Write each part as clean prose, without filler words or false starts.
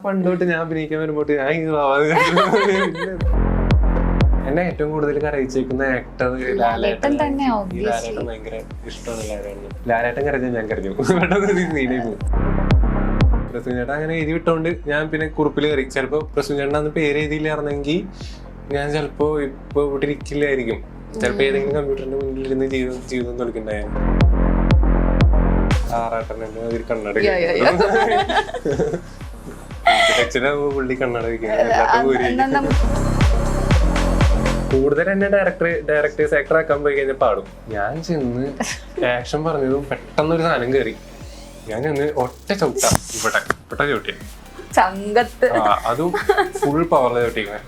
പണ്ടോട്ട് ഞാൻ അഭിനയിക്കാൻ വരുമ്പോട്ട് ഞാൻ എന്നെ ഏറ്റവും കൂടുതൽ കരയിച്ചേക്കുന്ന ആക്ടർ ലാലേട്ടൻ. ഈ ലാലേട്ടൻ ഭയങ്കര ഇഷ്ടമാണ്. ലാലേട്ടൻ കരഞ്ഞാൽ ഞാൻ കരഞ്ഞു. സീനായി പോകും. പ്രസൂചേട്ടൻ അങ്ങനെ എഴുതി വിട്ടോണ്ട് ഞാൻ പിന്നെ കുറിപ്പിൽ കയറി. ചിലപ്പോ പ്രസൂചേട്ടൻ അന്ന് പേര് എഴുതിയില്ലായിരുന്നെങ്കിൽ ഞാൻ ചിലപ്പോ ഇപ്പൊ ഇവിടെ ഇരിക്കില്ലായിരിക്കും. ചിലപ്പോ ഏതെങ്കിലും കമ്പ്യൂട്ടറിന്റെ മുന്നിൽ ഇരുന്ന് ജീവിതം തൊളിക്കണ്ടായിരുന്നു. ആറാട്ടനെ ഒരു കണ്ണട പുള്ളി കണ്ണട കൂടുതൽ എന്നെ ഡയറക്ടേഴ്സ് ആക്ടർ ആക്കാൻ പോയി കഴിഞ്ഞാൽ പാടും. ഞാൻ ചെന്ന് ആക്ഷൻ പറഞ്ഞതും പെട്ടെന്നൊരു സാധനം കയറി. ഞാൻ ചെന്ന് ഒറ്റ ചവിട്ട ഇവിടെ ചവിട്ടിയ അതും ഫുൾ പവറിലെ ചവിട്ടിക്കണേ.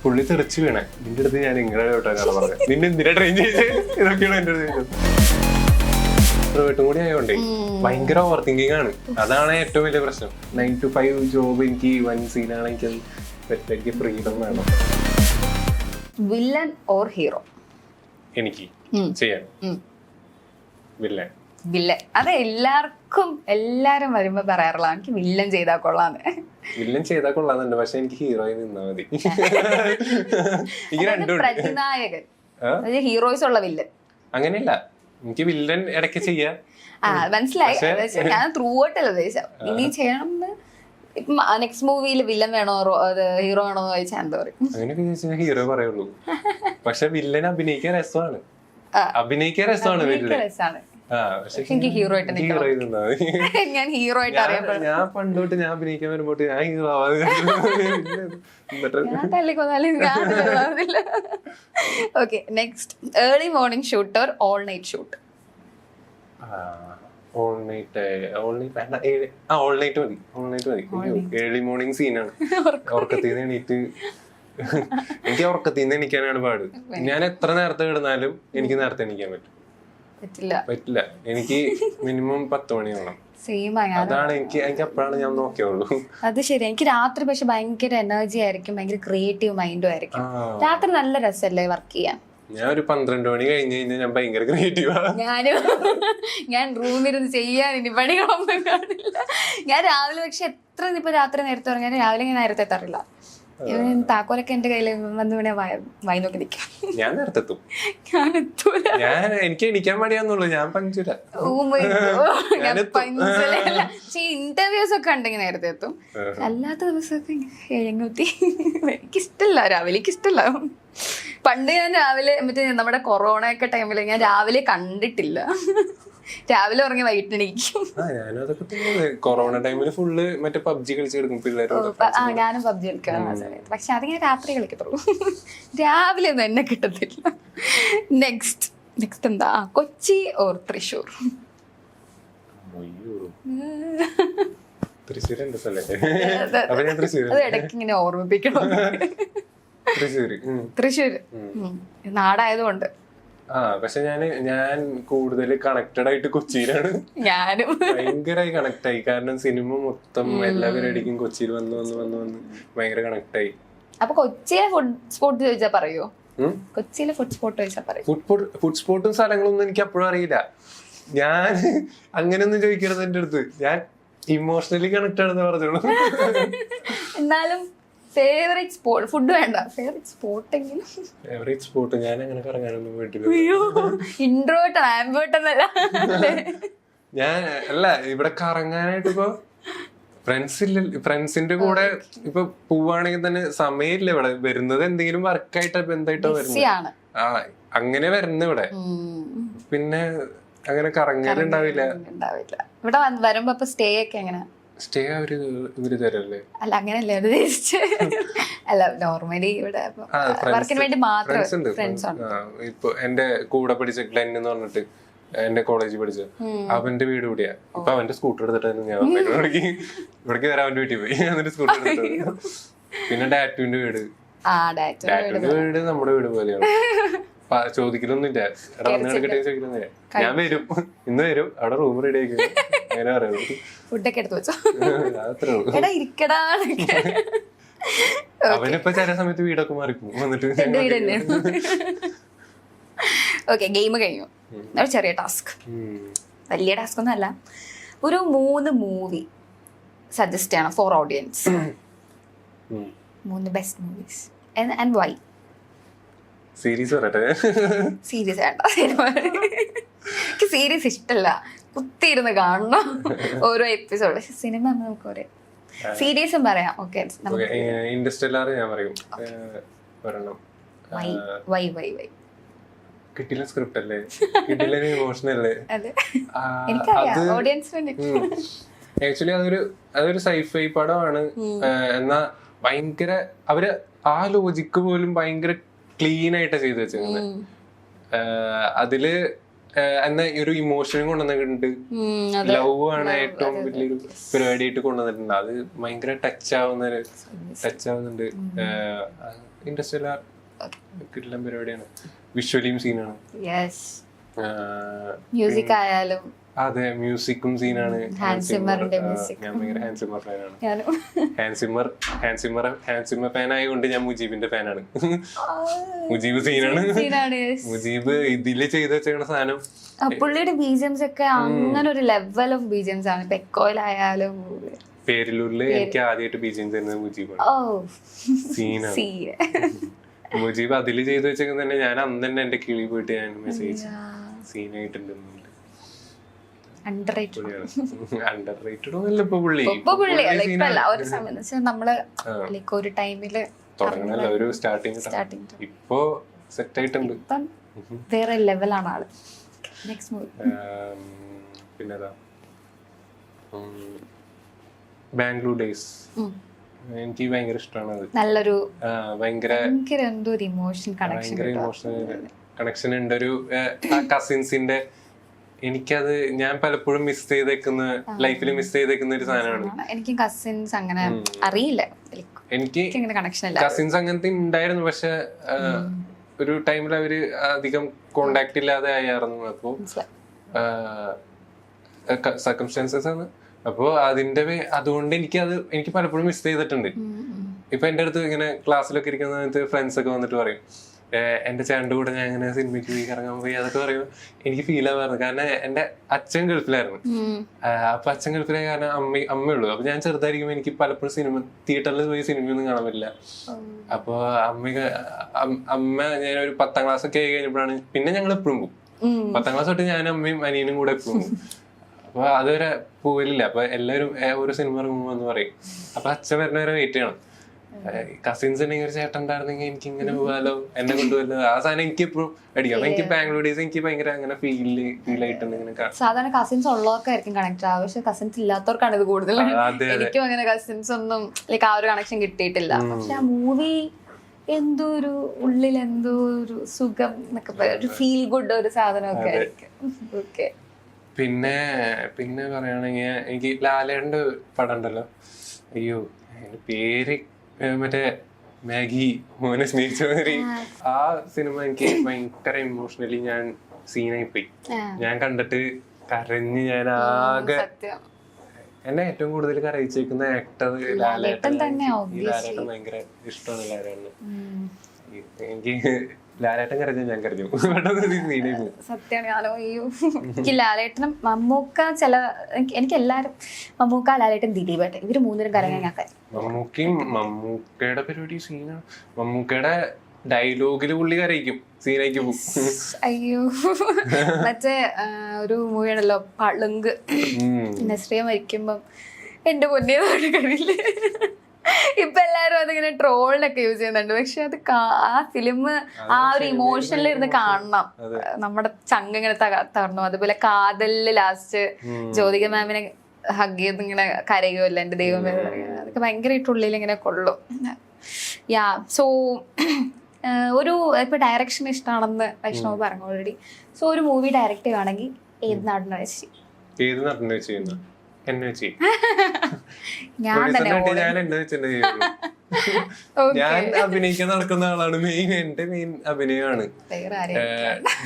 പുള്ളി തെറിച്ച് വീണേ. നിന്റെ അടുത്ത് ഞാൻ ഇങ്ങനെ ചവിട്ടാനാണ് പറഞ്ഞത്. നിന്നെ എന്തിനാ ട്രെയിൻ ചെയ്ത് ഇതൊക്കെയാണ് എന്റെ അടുത്ത്. വീട്ടും കൂടി ആയതുകൊണ്ടേ ഭയങ്കര ഓവർ തിങ്കിങ് ആണ്. അതാണ് ഏറ്റവും വലിയ പ്രശ്നം. 9 to 5 ജോബ് എനിക്ക് വൺ സീനാണ്. എനിക്ക് ഫ്രീഡം വേണം. Villain or hero? എനിക്ക് ചെയ്യാൻ വില്ലൻ. അതെ, എല്ലാരും വരുമ്പോ പറയാറുള്ള എനിക്ക് വില്ലൻ ചെയ്താൽ കൊള്ളാന്ന്. വില്ലൻ ചെയ്താൽ കൊള്ളാന്നുണ്ട്. പക്ഷെ എനിക്ക് ഹീറോയിൽ നിന്നാ മതി. പ്രതിനായകൻ ഹീറോയിസ് ഉള്ള വില്ലൻ അങ്ങനെയല്ല. എനിക്ക് വില്ലൻ ഇടയ്ക്ക് ചെയ്യാം. മനസ്സിലായി. ഞാൻ ത്രൂ ഔട്ടല്ല ഉദ്ദേശിച്ചത്. ഇനി ചെയ്യണം നെക്സ്റ്റ് മൂവിയിൽ വില്ലൻ വേണോ ഹീറോ വേണോ എന്ന് ചോദിച്ചാൽ എന്താ പറയും? അങ്ങനെയൊക്കെ ചോദിച്ചാൽ ഹീറോ പറയുള്ളൂ. പക്ഷെ വില്ലൻ അഭിനയിക്കാൻ രസമാണ്. എനിക്ക് ഹീറോ ആയിട്ട് ഞാൻ ഹീറോ ആയിട്ട് അറിയപ്പെടും. ഞാൻ പണ്ടോട്ട് ഞാൻ അഭിനയിക്കാൻ വരുമ്പോട്ട് ഞാൻ hero okay, next early morning shoot or all night shoot? All night മതി. ഏർലി മോർണിംഗ് സീനാണ്. ഉറക്കത്തിന്ന് എണീറ്റ് എനിക്ക് ഉറക്കത്തിന്ന് എണീക്കാനാണ് പാട്. ഞാൻ എത്ര നേരത്തെ കിടന്നാലും എനിക്ക് നേരത്തെ എണീക്കാൻ പറ്റില്ല. എനിക്ക് മിനിമം 10 മണി വേണം. അതാണ് എനിക്ക് അപ്പോഴാണ് ഞാൻ നോക്കിയുള്ളൂ. അത് ശരി. എനിക്ക് രാത്രി പക്ഷെ ഭയങ്കര എനർജി ആയിരിക്കും, ഭയങ്കര ക്രിയേറ്റീവ് മൈൻഡും ആയിരിക്കും. രാത്രി നല്ല രസമല്ലേ വർക്ക് ചെയ്യാൻ. ഞാൻ ഒരു 12 മണി കഴിഞ്ഞ് കഴിഞ്ഞാൽ ഞാൻ ഭയങ്കര ക്രിയേറ്റീവാണ്. ഞാൻ റൂമിലിരുന്ന് ചെയ്യാൻ ഇനി പണികളൊന്നും കാണില്ല. ഞാൻ രാവിലെ പക്ഷെ എത്ര ഇപ്പൊ രാത്രി നേരത്തെ പറഞ്ഞാൽ രാവിലെ ഞാൻ നേരത്തെ എത്താറില്ല. താക്കോലൊക്കെ എന്റെ കയ്യിൽ വന്ന് വായി നോക്കി നിൽക്കാം. ഞാൻ നേരത്തെ എത്തും. എനിക്ക് എണീക്കാൻ മടിയാന്നുള്ളൂ. ഞാൻ പഞ്ചുല. ഇന്റർവ്യൂസ് ഒക്കെ ഉണ്ടെങ്കിൽ നേരത്തെ എത്തും. അല്ലാത്ത ദിവസമൊക്കെ എഴങ്ങൂത്തി. എനിക്കിഷ്ടല്ല രാവിലെ. എനിക്കിഷ്ടല്ല. പണ്ട് ഞാൻ രാവിലെ മറ്റേ നമ്മുടെ കൊറോണ ഒക്കെ ടൈമില് ഞാൻ രാവിലെ കണ്ടിട്ടില്ല. രാവിലെ ഉറങ്ങി വൈകിട്ടെണീക്കും. കൊറോണ ടൈമില് ഫുള്ള് മറ്റേ പബ്ജി കളിച്ച് കിടക്കും പിള്ളേരോട്. ഞാനും പബ്ജി കളിക്കാം. പക്ഷെ അതിങ്ങനെ രാത്രി കളിക്കത്തുള്ളൂ. രാവിലെ ഒന്നും എന്നെ കിട്ടത്തില്ല. നെക്സ്റ്റ് എന്താ? കൊച്ചി ഓർ തൃശ്ശൂർ? അത് ഇടയ്ക്ക് ഇങ്ങനെ ഓർമ്മിപ്പിക്കണം. തൃശ്ശൂര് നാടായതുകൊണ്ട്. പക്ഷെ ഞാൻ കൂടുതൽ കണക്റ്റഡ് ആയിട്ട് കൊച്ചിയിലാണ്. ഞാനും ഭയങ്കരമായി കണക്ട് ആയി. കാരണം സിനിമ മൊത്തം എല്ലാ പരിപാടിക്കും കൊച്ചിയിൽ വന്ന് ഭയങ്കര കണക്ട് ആയി. അപ്പൊ കൊച്ചിയിലെ ഫുഡ് സ്പോട്ട് ചോദിച്ചാ പറയോ? കൊച്ചിയിലെ ഫുഡ് സ്പോട്ട് ചോദിച്ചാ പറയും. ഫുഡ് സ്പോട്ടും സ്ഥലങ്ങളൊന്നും എനിക്ക് അപ്പോഴും അറിയില്ല. ഞാൻ അങ്ങനെയൊന്നും ചോദിക്കരുത് എന്റെ അടുത്ത്. ഞാൻ ഇമോഷണലി കണക്ട് ആണെന്ന് പറഞ്ഞോളൂ. എന്നാലും ഫേവറേറ്റ് സ്പോട്ട് ഫുഡ് വേണ്ട. ഫേവറേറ്റ് സ്പോട്ട് ഞാൻ അങ്ങനെ കറങ്ങാനൊന്നും പോയിട്ടില്ല. ഞാൻ അല്ല ഇവിടെ കറങ്ങാനായിട്ട് ഇപ്പൊ ഫ്രണ്ട്സിന്റെ കൂടെ ഇപ്പൊ പോവാണെങ്കിൽ തന്നെ സമയമില്ല. ഇവിടെ വരുന്നത് എന്തെങ്കിലും വർക്കായിട്ടോ എന്തായിട്ടോ വരുന്നത്. അങ്ങനെ വരുന്ന ഇവിടെ. പിന്നെ അങ്ങനെ കറങ്ങാനുണ്ടാവില്ല. ഇവിടെ വരുമ്പോ സ്റ്റേ ഒക്കെ എങ്ങനെ? സ്റ്റേ ഇവര് തരല്ലേ? അല്ല അങ്ങനെയല്ലേ അല്ല, നോർമലി ഇവിടെ വർക്കിന് വേണ്ടി മാത്രം ഫ്രണ്ട്സ് ഉണ്ട്. ഇപ്പൊ എന്റെ കൂടെ പഠിച്ച ഗ്ലെൻ എന്ന് പറഞ്ഞിട്ട് എന്റെ കോളേജിൽ പഠിച്ച അവന്റെ വീട് ഇവിടെയാ. ഇപ്പൊ അവന്റെ സ്കൂട്ടർ എടുത്തിട്ടാണ് ഞാൻ ഇവിടേക്ക് വരാൻ അവന്റെ വീട്ടിൽ പോയി. എന്നിട്ട് സ്കൂട്ടർ എടുത്തു. പിന്നെ ഡാറ്റുവിന്റെ വീട് നമ്മുടെ വീട് പോലെയാണ്. ചോദിക്കലൊന്നുമില്ല. എടാ വന്ന് കിട്ടിയ ചോദിക്കലൊന്നുമില്ല. ഞാൻ വരും, ഇന്ന് വരും, അവിടെ റൂം റെഡി ആക്കി അങ്ങനെ പറയുള്ളൂ. ഫുഡൊക്കെ എടുത്ത് വെച്ചോ. അത്രേ ഉള്ളൂ. അവനിപ്പോ ചില സമയത്ത് വീടൊക്കെ മാറിപ്പോ വന്നിട്ട്. ഓക്കെ, ഗെയിം കഴിഞ്ഞു. ചെറിയ ടാസ്ക്, വലിയ ടാസ്ക് ഒന്നും അല്ല. ഒരു 3 മൂവി സജസ്റ്റ് ചെയ്യണം for audience? 3 best movies and why? Series പറയട്ടെ? സീരീസ് വേണ്ട, എനിക്ക് സീരീസ് ഇഷ്ടമല്ല, കുത്തിയിരുന്ന് കാണണം ഓരോ എപ്പിസോഡ്. പക്ഷെ സിനിമ നമുക്ക് ഒരേ സീരീസും പറയാം. ഓക്കെ, ഇന്റർസ്റ്റെല്ലാർ ഞാൻ പറയും ഒരെണ്ണം. വൈ കിട്ടില്ല സ്ക്രിപ്റ്റ് അല്ലേ, കിട്ടില്ല ഇമോഷൻ അല്ലേ. എനിക്കറിയാം, ഓഡിയൻസ് ആക്ച്വലി അതൊരു സൈഫൈ പടമാണ്. എന്നാ ഭയങ്കര അവര് ആ ലോജിക്ക് പോലും ഭയങ്കര ക്ലീൻ ആയിട്ടാ ചെയ്ത് വെച്ചിരുന്നത്. അതില് എന്നാ ഒരു ഇമോഷനും കൊണ്ടുവന്നിട്ടുണ്ട്. ലവ് ആണ് ഏറ്റവും വലിയൊരു പരിപാടിയായിട്ട് കൊണ്ടുവന്നിട്ടുണ്ട്. അത് ഭയങ്കര ടച്ച് ആവുന്നുണ്ട്. ഇൻഡസ്ട്രിയൽ കിട്ടുന്ന പരിപാടിയാണ്. വിഷ്വലിയും സീനാണ്. മ്യൂസിക് ആയാലും അതെ, മ്യൂസിക്കും സീനാണ്. ഹാൻസിമറിന്റെ മ്യൂസിക് ഞാൻ ഭയങ്കര ഹാൻസിമർ ഫാനാണ്. ഹാൻസിമർ ഫാൻ ആയതുകൊണ്ട് ഞാൻ മുജീബിന്റെ ഫാനാണ്. മുജീബ് സീനാണ്. മുജീബ് ഇതില് ചെയ്ത് വെച്ച സാധനം, പുള്ളിയുടെ ബീജിയംസ് ഒക്കെ അങ്ങനെ ഒരു ലെവൽ ഓഫ് ബീജിയംസ് ആണ്. പെക്കോയിലായാലും പേരിലൂരില് എനിക്ക് ആദ്യമായിട്ട് ബീജിയം തരുന്നത് മുജീബാണ്. സീനാണ്. മുജീബ് അതില് ചെയ്ത് വെച്ചെങ്കിൽ തന്നെ ഞാൻ അന്ന് തന്നെ എന്റെ കിളി പോയിട്ട് ഞാൻ മെസ്സേജ് സീനായിട്ടുണ്ട്. ഒരു ടൈമില് ഇപ്പൊ സെറ്റ് ആയിട്ടുണ്ട്. വേറെ ലെവലാണ് ആള്. നെക്സ്റ്റ് മൂവി പിന്നെതാ ബാംഗ്ലൂർ ഡേയ്സ്. എനിക്ക് ഭയങ്കര ഇഷ്ടമാണ്. അത് നല്ലൊരു ഭയങ്കര എന്തോ ഒരു ഇമോഷൻ കണക്ഷൻ ഉണ്ട്. ഒരു കസിൻസിന്റെ, എനിക്കത് ഞാൻ പലപ്പോഴും മിസ് ചെയ്തേക്കുന്ന, ലൈഫിൽ മിസ് ചെയ്തേക്കുന്ന ഒരു സാധനമാണ്. എനിക്ക് കസിൻസ് അങ്ങനെ അറിയില്ല. എനിക്ക് കസിൻസ് അങ്ങനത്തെ ഉണ്ടായിരുന്നു. പക്ഷെ ഒരു ടൈമിൽ അവര് അധികം കോണ്ടാക്ട് ഇല്ലാതെ ആയിരുന്നു. അപ്പോ സർക്കംസ്റ്റാൻസസ് ആണ്. അപ്പോ അതുകൊണ്ട് എനിക്ക് പലപ്പോഴും മിസ് ചെയ്തിട്ടുണ്ട്. ഇപ്പൊ എന്റെ അടുത്ത് ഇങ്ങനെ ക്ലാസ്സിലൊക്കെ ഇരിക്കുന്ന ഫ്രണ്ട്സ് ഒക്കെ വന്നിട്ട് പറയും, എന്റെ ചേട്ടൻ്റെ കൂടെ ഞാൻ ഇങ്ങനെ സിനിമയ്ക്ക് പോയി കറങ്ങാൻ പോയി, അതൊക്കെ പറയുമ്പോൾ എനിക്ക് ഫീൽ ആവാറുണ്ട്. കാരണം എന്റെ അച്ഛൻ ഗൾഫിലായിരുന്നു. അപ്പൊ അച്ഛൻ ഗൾഫിലായ കാരണം അമ്മയുള്ളൂ. അപ്പൊ ഞാൻ ചെറുതായിരിക്കുമ്പോൾ എനിക്ക് പലപ്പോഴും തിയേറ്ററിൽ പോയി സിനിമയൊന്നും കാണാൻ പറ്റില്ല. അപ്പൊ അമ്മ ഞാൻ ഒരു 10ാം ക്ലാസ് ഒക്കെ ആയി കഴിഞ്ഞപ്പോഴാണ് പിന്നെ ഞങ്ങൾ എപ്പോഴും പോകും. 10ാം ക്ലാസ് തൊട്ട് ഞാൻ അമ്മയും അനിയനും കൂടെ എപ്പോഴും പോകും. അപ്പൊ അതുവരെ പോവില്ല. അപ്പൊ എല്ലാവരും ഒരു സിനിമ ഇറങ്ങുമ്പോ എന്ന് പറയും. അപ്പൊ അച്ഛൻ വരുന്നവരെ വെയിറ്റ് ചെയ്യണം. കസിൻസ് ഉണ്ടെങ്കിൽ ഒരു ചേട്ടൻ ഉണ്ടായിരുന്നെങ്കിൽ എനിക്ക് ഇങ്ങനെ പോകാലോ, എന്നെ കൊണ്ടുപോകല്ലോ. ആ സാധനം എനിക്ക് എപ്പോഴും അടിക്കും. അപ്പൊ എനിക്ക് ബാംഗ്ലൂർ ഡേയ്സ് എനിക്ക് ഭയങ്കര അങ്ങനെ ഫീൽ ആയിട്ടുണ്ട്. സാധാരണ കസിൻസ് ഉള്ളവർക്കായിരിക്കും കണക്ട് ആവും, പക്ഷെ കസിൻസ് ഇല്ലാത്തവർക്കാണ് ഇത് കൂടുതൽ. എനിക്കും അങ്ങനെ കസിൻസ് ഒന്നും ലൈക്ക് ആ ഒരു കണക്ഷൻ കിട്ടിയിട്ടില്ല. പക്ഷെ ആ മൂവി എന്തോ ഒരു ഉള്ളിൽ എന്തോ ഒരു സുഖം എന്നൊക്കെ പറയാം, ഒരു ഫീൽ ഗുഡ് ഒരു സാധനമൊക്കെ ആയിരിക്കും. ഓക്കെ, പിന്നെ പറയുകയാണെങ്കിൽ എനിക്ക് ലാലേട്ടൻ്റെ പടം ഉണ്ടല്ലോ, അയ്യോ പേര് മറ്റേ മാഗി മോനെ സ്നേഹിച്ചവര്. ആ സിനിമ എനിക്ക് ഭയങ്കര ഇമോഷണലി ഞാൻ സീനായി പോയി. ഞാൻ കണ്ടിട്ട് കരഞ്ഞ് ഞാൻ ആകെ, എന്നെ ഏറ്റവും കൂടുതൽ കരയിച്ചേക്കുന്ന ആക്ടർ ലാലേട്ടൻ. ലാലേട്ടൻ ഭയങ്കര ഇഷ്ടമാണ് ലാലേട്ടന്. എനിക്ക് ലാലേട്ടൻ കരഞ്ഞ ഞാൻ കരഞ്ഞു. സത്യമാണ്. എനിക്ക് ലാലേട്ടനും മമ്മൂക്ക എനിക്ക് എല്ലാരും മമ്മൂക്ക, ലാലേട്ടൻ, ദിലീപേട്ടൻ ഇവര് 3 കരഞ്ഞ ഞാൻ മമ്മൂക്കയുടെ പരിപാടി സീനാണ്. മമ്മൂക്കയുടെ ഡയലോഗില് പുള്ളി കരയിക്കും, സീനായിക്ക് പോകും. അയ്യോ, മറ്റേ ഒരു മൂവി ആണല്ലോ പളുങ്ക്, നസ്രിയ മരിക്കുമ്പം എന്റെ പൊന്നേ കറിയില്ലേ. ഇപ്പൊ എല്ലാരും അതിങ്ങനെ ട്രോളിനൊക്കെ യൂസ് ചെയ്യുന്നുണ്ട്. പക്ഷെ അത് ആ ഫിലിം ആ ഒരു ഇമോഷനിൽ ഇരുന്ന് കാണണം. നമ്മുടെ ചങ്ക് ഇങ്ങനെ തകർന്നു. അതുപോലെ കാതലില് ലാസ്റ്റ് ജ്യോതിക മാമിനെ ഹഗ് ചെയ്ത് ഇങ്ങനെ കരയുമല്ലോ, എന്റെ ദൈവമേ. അതൊക്കെ ഭയങ്കരമായിട്ട് ഉള്ളിൽ ഇങ്ങനെ കൊള്ളും. സോ ഒരു ഇപ്പൊ ഡയറക്ഷൻ ഇഷ്ടമാണെന്ന് വൈഷ്ണവ് പറഞ്ഞു ഓൾറെഡി. സോ ഒരു മൂവി ഡയറക്റ്റ് ചെയ്യുകയാണെങ്കിൽ ഏത് നടനെ വെച്ച്? ഞാൻ അഭിനയിക്കാൻ നടക്കുന്ന ആളാണ്. എന്റെ മെയിൻ അഭിനയമാണ്.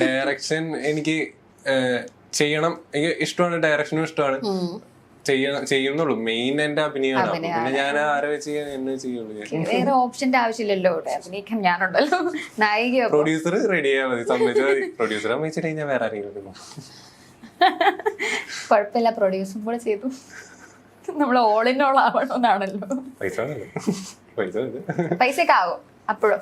ഡയറക്ഷൻ എനിക്ക് ചെയ്യണം, എനിക്ക് ഇഷ്ടമാണ്. ഡയറക്ഷനും ഇഷ്ടമാണ്, ചെയ്യുന്നുള്ളൂ. മെയിൻ എന്റെ അഭിനയമാണ്. പിന്നെ ഞാൻ ആരെ വെച്ച് എന്നെ ചെയ്യുള്ളൂ. വേറെ ഓപ്ഷന്റെ ആവശ്യമില്ലല്ലോ, അഭിനയിക്കാൻ ഞാനുണ്ടല്ലോ. നായിക പ്രൊഡ്യൂസർ റെഡി ആയാൽ മതി, സമ്മതിച്ചാൽ മതി. പ്രൊഡ്യൂസറെ അമ്മച്ചിട്ട് കഴിഞ്ഞാൽ വേറെ ആരെങ്കിലും കുഴപ്പമില്ല, പ്രൊഡ്യൂസും കൂടെ ചെയ്തു. നമ്മൾ ഓൾ ഇൻ ഓൾ ആവണമെന്നാണല്ലോ. പൈസ പൈസയൊക്കെ ആവും അപ്പോഴും.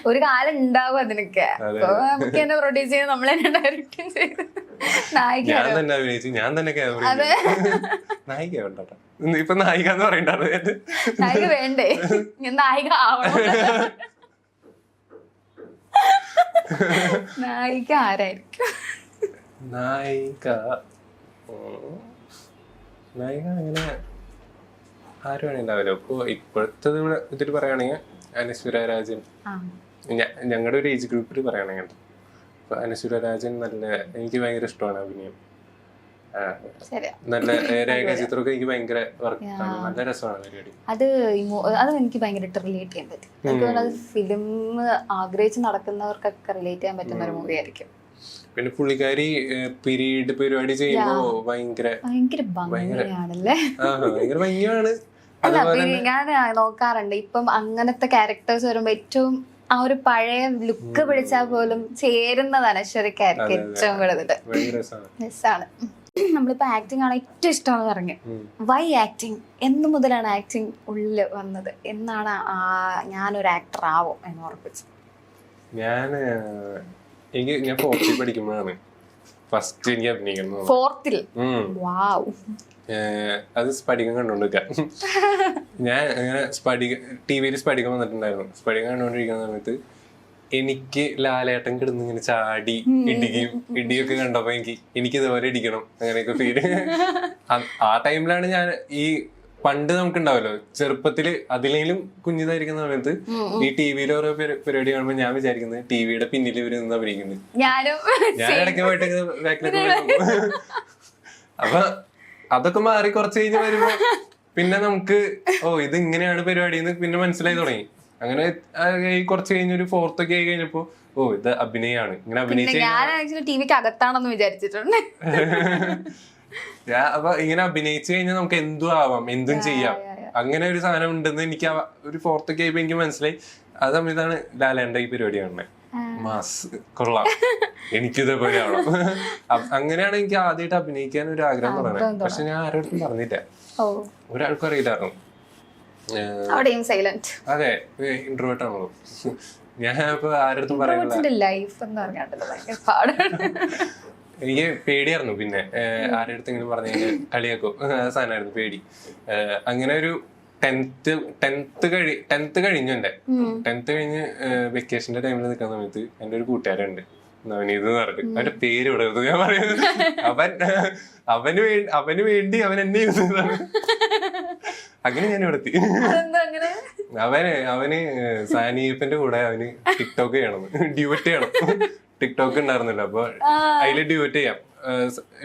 ഒരു കാലം ഉണ്ടാവും അതിനൊക്കെ. അപ്പൊ നമുക്ക് തന്നെ പ്രൊഡ്യൂസ് ചെയ്ത് നമ്മൾ തന്നെ ഡയറക്റ്റും ചെയ്ത് നായിക. ഞാൻ തന്നെ നായിക വേണ്ടോ ഇപ്പൊ നായിക എന്ന് പറയണ്ടത്. നായിക വേണ്ടേ? ഞാൻ നായിക ആവണം. നായിക ആരായിരിക്കും? നായിക അങ്ങനെ ആരും വേണേണ്ടാവല്ലോ. ഇപ്പൊ ഇപ്പോഴത്തെ ഇതിൽ പറയുകയാണെങ്കിൽ അനശ്വര രാജൻ, ഞങ്ങളുടെ ഒരു ഏജ് ഗ്രൂപ്പിൽ പറയുകയാണെങ്കിൽ ഇപ്പൊ അനശ്വര രാജൻ എനിക്ക് ഭയങ്കര ഇഷ്ടമാണ് അഭിനയം. നല്ല രേഖാചിത്രമൊക്കെ എനിക്ക് ഭയങ്കര വർക്കാണ്, നല്ല രസമാണ് പരിപാടി. അത് എനിക്ക് ഭയങ്കരമായിട്ട് റിലേറ്റ് ചെയ്യാൻ പറ്റും. എനിക്ക് തോന്നുന്നത് ഫിലിം ആഗ്രഹിച്ച് നടക്കുന്നവർക്കൊക്കെ റിലേറ്റ് ചെയ്യാൻ പറ്റുന്ന ഒരു മൂവി ആയിരിക്കും. പിന്നെ പുള്ളിക്കാരി പീരീഡ് പരിപാടി ചെയ്യുമ്പോ ഭയങ്കര ഭംഗിയാണല്ലേ? ഭയങ്കര ഭംഗിയാണ്. അല്ല, ഞാൻ നോക്കാറുണ്ട് ഇപ്പം അങ്ങനത്തെ ക്യാരക്ടേഴ്സ് വരുമ്പോ ഏറ്റവും ആ ഒരു പഴയ ലുക്ക് പിടിച്ചാൽ പോലും ചേരുന്നത് അനശ്വരക്കായിരിക്കും ഏറ്റവും കൂടുതൽ. രസാണ്. നമ്മളിപ്പോ ആക്ടിങ് ആണ് ഏറ്റവും ഇഷ്ടമെന്ന് പറഞ്ഞു. Why acting? എന്ന് മുതലാണ് ആക്ടിങ് ഉള്ളില് വന്നത്? എന്നാണ് ഞാനൊരു ആക്ടർ ആവും എന്ന് ഉറപ്പിച്ചു? ഞാൻ 4th പഠിക്കുമ്പോഴാണ് ഫസ്റ്റ് എനിക്ക് അഭിനയിക്കുന്നത്. 4th? വാവ്. അത് സ്ഫടികം കണ്ടോണ്ടിരിക്കാം. ഞാൻ അങ്ങനെ ടിവിയിൽ സ്ഫടികം വന്നിട്ടുണ്ടായിരുന്നു. സ്ഫടികം കണ്ടോണ്ടിരിക്കുന്ന സമയത്ത് എനിക്ക് ലാലേട്ടൻ കിടന്ന് ഇങ്ങനെ ചാടി ഇടിയൊക്കെ കണ്ടപ്പോ എനിക്ക് ഇതുപോലെ ഇടിക്കണം അങ്ങനെയൊക്കെ ഫീല്. ആ ടൈമിലാണ് ഞാൻ ഈ പണ്ട് നമുക്കുണ്ടാവല്ലോ ചെറുപ്പത്തില്, അതിലേലും കുഞ്ഞിതായിരിക്കുന്ന സമയത്ത് ഈ ടിവിയിൽ ഓരോ പരിപാടി കാണുമ്പോ ഞാൻ വിചാരിക്കുന്നത് ടിവിയുടെ പിന്നിൽ ഇവര് നിന്ന് അഭിനയിക്കുന്നത്. ഞാൻ ഇടയ്ക്ക് പോയിട്ട് ബാക്കിലേക്ക്. അപ്പൊ അതൊക്കെ മാറി കുറച്ച് കഴിഞ്ഞ് വരുമ്പോ പിന്നെ നമുക്ക് ഇത് ഇങ്ങനെയാണ് പരിപാടി എന്ന് പിന്നെ മനസ്സിലായി തുടങ്ങി. അങ്ങനെ കുറച്ച് കഴിഞ്ഞൊരു 4th ഒക്കെ ആയി കഴിഞ്ഞപ്പോ ഇത് അഭിനയാണ്. ഇങ്ങനെ അഭിനയിച്ച് അപ്പൊ ഇങ്ങനെ അഭിനയിച്ചു കഴിഞ്ഞാൽ നമുക്ക് എന്തും ആവാം, എന്തും ചെയ്യാം. അങ്ങനെ ഒരു സാധനം ഉണ്ടെന്ന് എനിക്ക് ഒരു 4th ഒക്കെ ആയപ്പോ എനിക്ക് മനസ്സിലായി. ആ സമയത്താണ് ലാലേണ്ട ഈ പരിപാടി കാണുന്നത്. മാസ് കൊള്ളാം, എനിക്കിതേപോലെ ആവണം. അങ്ങനെയാണ് എനിക്ക് ആദ്യമായിട്ട് അഭിനയിക്കാൻ ഒരു ആഗ്രഹം തുടങ്ങുന്നത്. പക്ഷെ ഞാൻ ആരോടും പറഞ്ഞില്ല, ഒരാൾക്കും അറിയില്ലായിരുന്നു. അതെ, ഇൻട്രോവേർട്ട് ആണല്ലോ ഞാൻ. ഇപ്പൊ ആരോടും പറയുന്നില്ല. എനിക്ക് പേടിയായിരുന്നു. പിന്നെ ആരുടെ ഇങ്ങനെ പറഞ്ഞു കഴിഞ്ഞാൽ കളിയാക്കോ സാധനമായിരുന്നു പേടി. അങ്ങനെ ഒരു 10th കഴിഞ്ഞു. എന്റെ 10th കഴിഞ്ഞ് വെക്കേഷന്റെ ടൈമിൽ നിൽക്കുന്ന സമയത്ത് എന്റെ ഒരു കൂട്ടുകാരുണ്ട്, നവനീത് എന്ന് പറഞ്ഞിട്ട്. അവന്റെ പേര് വിടരുത് ഞാൻ പറയുന്നത്. അവന് വേണ്ടി അവൻ എന്നെ യൂസ് ചെയ്തതാണ്. അങ്ങനെ ഞാൻ ഇവിടെത്തി. അവന് സാനിയപ്പന്റെ കൂടെ അവന് ടിക്ടോക്ക് ചെയ്യണം, ഡ്യൂറ്റ് ചെയ്യണം. ടിക്ടോക്ക് ഉണ്ടായിരുന്നില്ല, അപ്പൊ അതില് ഡ്യൂറ്റ് ചെയ്യാം.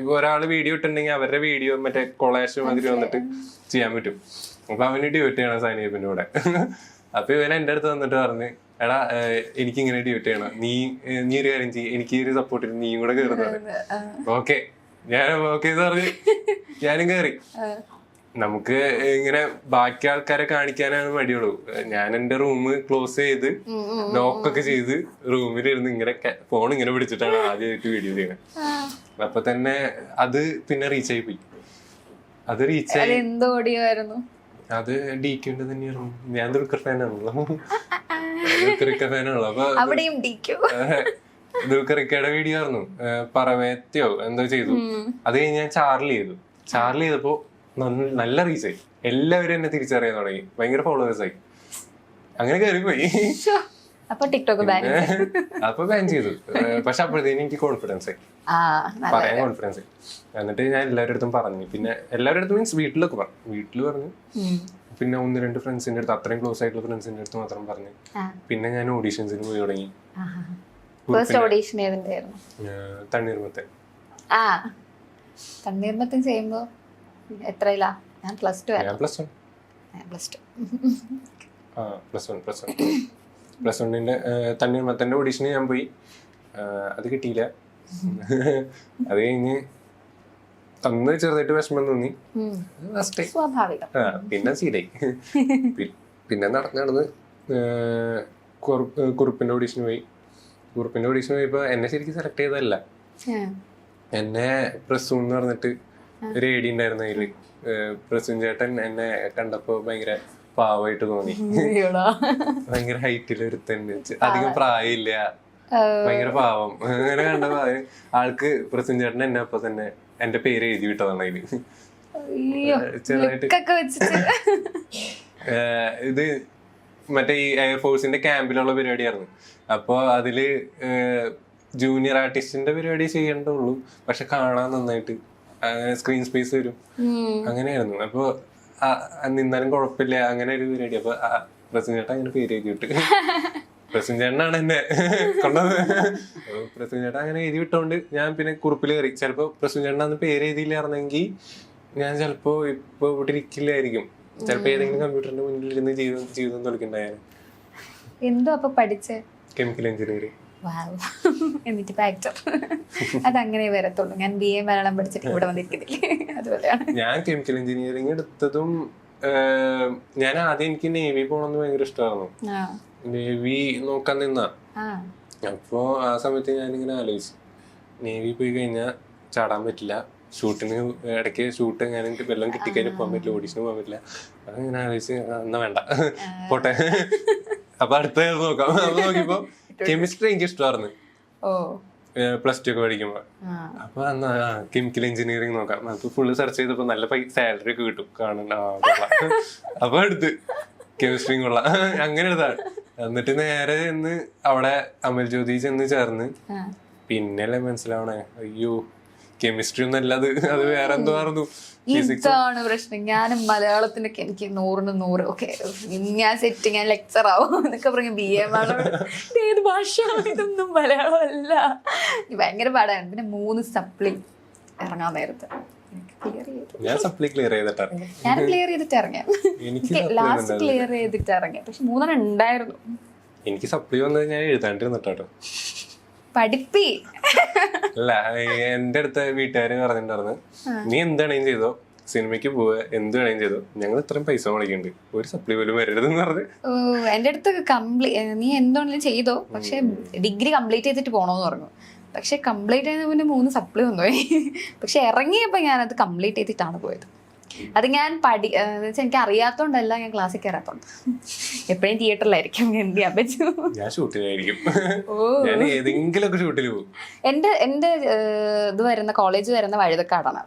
ഇപ്പൊ ഒരാള് വീഡിയോ ഇട്ടുണ്ടെങ്കിൽ അവരുടെ വീഡിയോ മറ്റേ കൊളാഷ് മാതിരി വന്നിട്ട് ചെയ്യാൻ പറ്റും. അപ്പൊ അവന് ഡ്യൂറ്റ് ചെയ്യണം സാനിയപ്പന്റെ കൂടെ. അപ്പൊ ഇവൻ എന്റെ അടുത്ത് വന്നിട്ട് പറഞ്ഞ്, എടാ എനിക്കിങ്ങനെ ഡ്യൂറ്റ് ചെയ്യണം, നീ ഒരു കാര്യം ചെയ്യും, എനിക്ക് ഒരു സപ്പോർട്ട് നീയും കൂടെ കയറുന്നത്. ഓക്കെ, ഞാൻ ഓക്കെ എന്ന് പറഞ്ഞ് ഞാനും കയറി. നമുക്ക് ഇങ്ങനെ ബാക്കി ആൾക്കാരെ കാണിക്കാനാണ് മടിയുള്ളൂ. ഞാൻ എന്റെ റൂം ക്ലോസ് ചെയ്ത് ലോക്കൊക്കെ ചെയ്ത് റൂമിലിരുന്ന് ഇങ്ങനെ ഫോൺ ഇങ്ങനെ പിടിച്ചിട്ടാണ് ആദ്യമായിട്ട് വീഡിയോ ചെയ്യണത്. അപ്പൊ തന്നെ അത് പിന്നെ റീച്ചായി പോയി. അത് റീച്ചായി. അത് DQന്റെ തന്നെയായിരുന്നു. ഞാൻ ദുൽഖർ ഫാനാണല്ലോ. ഫാനാണല്ലോ. അപ്പൊ ദുൽഖറിക്കയുടെ വീഡിയോ ആയിരുന്നു, പറവേത്തയോ എന്തോ ചെയ്തു. അത് കഴിഞ്ഞ് ഞാൻ ചാർലി ചെയ്തപ്പോ നല്ല റീച്ചായി. എല്ലാവരും എന്നെ തിരിച്ചറിയാൻ തുടങ്ങി, ഭയങ്കര ഫോളോവേഴ്സ് ആയി. അങ്ങനെ കയറിപ്പോയി. അപ്പൊ ബാൻ ചെയ്തു. പക്ഷെ അപ്പോഴത്തേനും എനിക്ക് കോൺഫിഡൻസ് ആയി, പറയാൻ കോൺഫിഡൻസ് ആയി. എന്നിട്ട് ഞാൻ എല്ലാവരുടെ അടുത്തും പറഞ്ഞു. പിന്നെ എല്ലാവരുടെ അടുത്തും മീൻസ് വീട്ടിൽ പറഞ്ഞു. പിന്നെ 1-2 ഫ്രണ്ട്സിന്റെ അടുത്ത്, അത്രയും ക്ലോസ് ആയിട്ടുള്ള ഫ്രണ്ട്സിന്റെ അടുത്ത് മാത്രം പറഞ്ഞു. പിന്നെ ഞാൻ ഓഡീഷൻസിന് പോയി തുടങ്ങി. തണ്ണീർമത്തൻ ചെയ്യുമ്പോ എത്രയിലാ? ഞാൻ +2. +1 തണ്ണീർമത്തന്റെ ഓഡീഷന് ഞാൻ പോയി. അത് കിട്ടിയില്ല. അത് കഴിഞ്ഞ് അന്ന് ചെറുതായിട്ട് വിഷമം തോന്നി. പിന്നെ ശീലായി. പിന്നെ നടന്ന് കുറുപ്പിന്റെ ഓഡീഷന് പോയി. കുറുപ്പിന്റെ ഓഡീഷന് പോയപ്പോ എന്നെ ശരിക്കും സെലക്ട് ചെയ്തതല്ല. എന്നെ പ്രസൂൺ എന്ന് പറഞ്ഞിട്ട് ഒരു ഏടി ഉണ്ടായിരുന്നു അതില്. പ്രസൂൻ ചേട്ടൻ എന്നെ കണ്ടപ്പോ ഭയങ്കര പാവമായിട്ട് തോന്നി. ഭയങ്കര ഹൈറ്റിൽ ഒരുത്തൻ, അധികം പ്രായമില്ല, ഭയങ്കര പാവം. അങ്ങനെ കണ്ടപ്പോ ആൾക്ക് പ്രസൂൻ ചേട്ടൻ എന്നെ അപ്പൊ തന്നെ എന്റെ പേര് എഴുതി വിട്ടതാണ് അതില്. ചെറുതായിട്ട് ഇത് മറ്റേ ഈ എയർഫോഴ്സിന്റെ ക്യാമ്പിലുള്ള പരിപാടിയായിരുന്നു. അപ്പൊ അതില് ജൂനിയർ ആർട്ടിസ്റ്റിന്റെ പരിപാടി ചെയ്യേണ്ടുള്ളൂ, പക്ഷെ കാണാൻ നന്നായിട്ട് സ്ക്രീൻ സ്പേസ് വരും, അങ്ങനെയായിരുന്നു. അപ്പൊ നിന്നാലും കുഴപ്പമില്ല, അങ്ങനെ ഒരു പരിപാടി. അപ്പൊ പ്രസൂൻ ചേട്ടൻ അങ്ങനെ പേര് എഴുതി വിട്ട്. പ്രസൂൻ ചേട്ടനാണ് എന്നെ കൊണ്ടത്. പ്രസൂൻ ചേട്ടൻ അങ്ങനെ എഴുതി വിട്ടോണ്ട് ഞാൻ പിന്നെ കുറിപ്പിൽ കയറി. ചിലപ്പോ പ്രസൂൻ ചേട്ടൻ അന്ന് പേര് എഴുതിയില്ലായിരുന്നെങ്കിൽ ഞാൻ ചിലപ്പോ ഇപ്പൊ ഇവിടെ ഇരിക്കില്ലായിരിക്കും. ചിലപ്പോ ഏതെങ്കിലും കമ്പ്യൂട്ടറിന്റെ മുന്നിൽ ഇരുന്ന് ജീവിതം തൊളിക്കണ്ടായാണ്. എന്തോ അപ്പൊ പഠിച്ചേ? Chemical engineering. എന്നിട്ട് ആക്ടർ. അതങ്ങനെ വരത്തുള്ളൂ. ഞാൻ BA മലയാളം പഠിച്ചിട്ട് ഇവിടെ വന്നിരിക്കുന്നില്ലേ, അതുപോലെയാണ്. ഞാൻ കെമിക്കൽ എഞ്ചിനീയറിംഗ് എടുത്തതും ഞാൻ ആദ്യം എനിക്ക് നേവി പോകണമെന്ന് ഭയങ്കര ഇഷ്ടമായിരുന്നു. നേവി നോക്കാൻ നിന്നാ. അപ്പോ ആ സമയത്ത് ഞാനിങ്ങനെ ആലോചിച്ചു, നേവി പോയി കഴിഞ്ഞാൽ ചാടാൻ പറ്റില്ല, ഷൂട്ടിന് ഇടയ്ക്ക് ഷൂട്ട് എങ്ങനെ വെള്ളം കിട്ടിക്കഴിഞ്ഞാൽ പോകാൻ പറ്റില്ല, ഓഡീഷന് പോകാൻ പറ്റില്ല. അങ്ങനെ ആലോചിച്ച് എന്നാ വേണ്ട പോട്ടെ, അപ്പൊ അടുത്ത നോക്കാം. അപ്പൊ നോക്കിയപ്പോ കെമിസ്ട്രി എനിക്ക് ഇഷ്ടമായിരുന്നു +2 ഒക്കെ പഠിക്കുമ്പോ. അപ്പൊ എന്നാ കെമിക്കൽ എഞ്ചിനീയറിംഗ് നോക്കാം. അപ്പൊ ഫുള്ള് സെർച്ച് ചെയ്തപ്പോ നല്ല സാലറി ഒക്കെ കിട്ടും, കാണണ്ട. അപ്പൊ എടുത്ത് കെമിസ്ട്രിയും കൊള്ളാം, അങ്ങനെ എടുത്താണ്. എന്നിട്ട് നേരെ ചെന്ന് അവിടെ അമൽ ജ്യോതി ചെന്ന് ചേർന്ന് പിന്നല്ലേ മനസ്സിലാവണേ, അയ്യോ കെമിസ്ട്രി ഒന്നും അല്ല, അത് വേറെ എന്തോ ആയിരുന്നു. ഇതാണ് പ്രശ്നം. ഞാൻ മലയാളത്തിനൊക്കെ എനിക്ക് 100/100 ഓക്കെ, ഞാൻ സെറ്റ്, ഞാൻ ലെക്ചർ ആവും എന്നൊക്കെ പറഞ്ഞു. BA ഏത് ഭാഷ, ഇതൊന്നും മലയാളം അല്ല. ഭയങ്കര പാടാണ്. പിന്നെ 3 സപ്ലി ഇറങ്ങാൻ നേരത്തെ ഞാൻ സപ്ലി ക്ലിയർ ചെയ്തിട്ടാണ്, ഞാൻ ക്ലിയർ ചെയ്തിട്ട് ഇറങ്ങിയ, ലാസ്റ്റ് ക്ലിയർ ചെയ്തിട്ട് ഇറങ്ങിയ. പക്ഷെ 3 ഉണ്ടായിരുന്നു. എനിക്ക് സപ്ലി വന്നത് ഞാൻ എഴുതാണ്ടിരുന്നിട്ടോ. പഠിപ്പി അല്ല, എന്റെ അടുത്ത് വീട്ടുകാര് പറഞ്ഞിട്ടുണ്ടായിരുന്നു, നീ എന്താണേലും ചെയ്തോ, സിനിമയ്ക്ക് പോവുക, എന്ത് വേണേലും ചെയ്തോ, ഞങ്ങൾ ഇത്രയും പൈസ മുടക്കുന്നുണ്ട്, ഒരു സപ്ലി പോലും വരരുതെന്ന് പറഞ്ഞു. എന്റെ അടുത്ത് നീ എന്താണെങ്കിലും ചെയ്തോ, പക്ഷെ ഡിഗ്രി കംപ്ലീറ്റ് ചെയ്തിട്ട് പോണോന്ന് പറഞ്ഞു. പക്ഷെ കംപ്ലീറ്റ് ചെയ്ത പിന്നെ 3 സപ്ലി വന്നുപോയി. പക്ഷെ ഇറങ്ങിയപ്പോ ഞാനത് കംപ്ലീറ്റ് ചെയ്തിട്ടാണ് പോയത്. അത് ഞാൻ എനിക്ക് അറിയാത്തോണ്ടല്ല, ഞാൻ ക്ലാസ്സിൽ കയറാത്തോണ്ട്. എപ്പോഴും തിയേറ്ററിലായിരിക്കും, എന്ത് ചെയ്യാൻ പറ്റും. ഞാൻ ഷൂട്ടിലായിരിക്കും, ഞാൻ ഏതെങ്കിലുമൊക്കെ ഷൂട്ടിൽ പോകും. എന്റെ ഇത് വരുന്ന കോളേജ് വരുന്ന വഴുതക്കാടാണ്,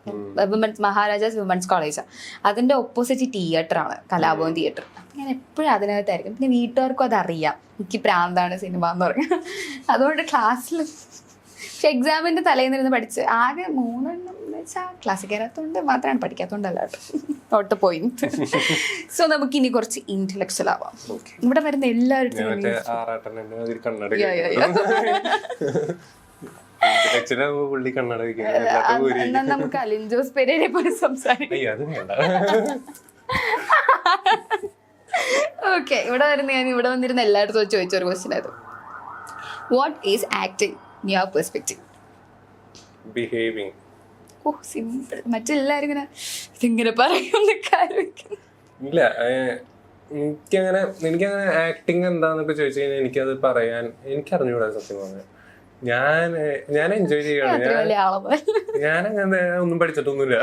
മഹാരാജാസ് വിമൻസ് കോളേജ്. അതിന്റെ ഓപ്പോസിറ്റ് തിയേറ്ററാണ് കലാഭവൻ തിയേറ്റർ. ഞാൻ എപ്പോഴും അതിനകത്തായിരിക്കും. പിന്നെ വീട്ടുകാർക്കും അതറിയാം എനിക്ക് പ്രാന്താണ് സിനിമ എന്ന് പറയാം. അതുകൊണ്ട് ക്ലാസ്സിൽ പക്ഷെ എക്സാമിന്റെ തലേന്നിരുന്ന് പഠിച്ച് ആകെ 3 എണ്ണം വെച്ചാൽ ക്ലാസ്സിൽ കയറാത്തോണ്ട് മാത്രമാണ്, പഠിക്കാത്തോണ്ടല്ല കേട്ടോ. പോയിന്റ്. സോ നമുക്ക് ഇനി കുറച്ച് ഇന്റലക്ച്വൽ ആവാം. ഇവിടെ വരുന്ന എല്ലാവരും നമുക്ക് അലിൻ ജോസ് പെരേരെ പോലെ സംസാരിക്കാം. ഓക്കെ, ഇവിടെ വരുന്ന ഞാൻ ഇവിടെ വന്നിരുന്ന എല്ലായിടത്തും ചോദിച്ചൊരു ക്വസ്റ്റ്യൻ ആയിരുന്നു, what is acting in your perspective? Behaving. Oh simple. മറ്റെല്ലാരും ഇങ്ങനെ ഇതിങ്ങനെ പറയുന്നൊക്കെ ആലോചിക്കും. ഇല്ല, എനിക്കങ്ങനെ ആക്ടിങ് എന്താന്നൊക്കെ ചോദിച്ചു കഴിഞ്ഞാൽ എനിക്കത് പറയാൻ എനിക്കറിഞ്ഞൂടാ സത്യം പറഞ്ഞാൽ. ഞാൻ എൻജോയ് ചെയ്യാണ്. ഞാൻ അങ്ങനെ ഒന്നും പഠിച്ചിട്ടൊന്നുമില്ല,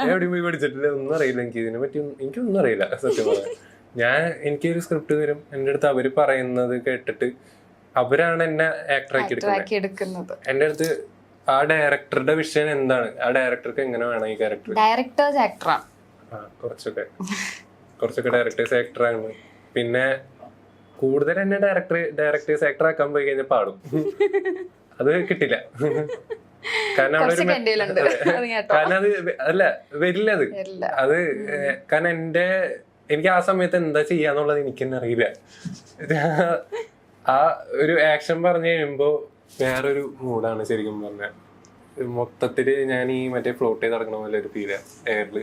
എവിടെയും പോയി പഠിച്ചിട്ടില്ല, ഒന്നും അറിയില്ല. എനിക്ക് ഇതിനെ പറ്റി എനിക്കൊന്നും അറിയില്ല സത്യം പറഞ്ഞാൽ. എനിക്കൊരു സ്ക്രിപ്റ്റ് തരും, എൻ്റെ അടുത്ത് അവര് പറയുന്നത് കേട്ടിട്ട് അവരാണ് എന്നെ ആക്ടറാക്കി എടുക്കുന്നത്. എന്റെ അടുത്ത് ആ ഡയറക്ടറുടെ വിഷയം എന്താണ്, ആ ഡയറക്ടർക്ക് എങ്ങനെ വേണം ഈ ക്യാരക്ടർ. ഡയറക്ടേഴ്സ് ആക്ടറാണ്, കുറച്ചൊക്കെ ഡയറക്ടേഴ്സ് ആക്ടറാണ്. പിന്നെ കൂടുതൽ എന്നെ ഡയറക്ടേഴ്സ് ആക്ടർ ആക്കാൻ പോയി കഴിഞ്ഞാൽ പാടും, അത് കിട്ടില്ല. കാരണം അത് അല്ല വരില്ല, അത് കാരണം എനിക്ക് ആ സമയത്ത് എന്താ ചെയ്യാന്നുള്ളത് എനിക്ക് തന്നെ അറിയില്ല. ആ ഒരു ആക്ഷൻ പറഞ്ഞു കഴിയുമ്പോ വേറൊരു മൂഡാണ് ശരിക്കും പറഞ്ഞാൽ. മൊത്തത്തില് ഞാൻ ഈ മറ്റേ ഫ്ലോട്ട് ചെയ്ത് നടക്കണ പോലെ ഒരു ഫീലാ എയറില്.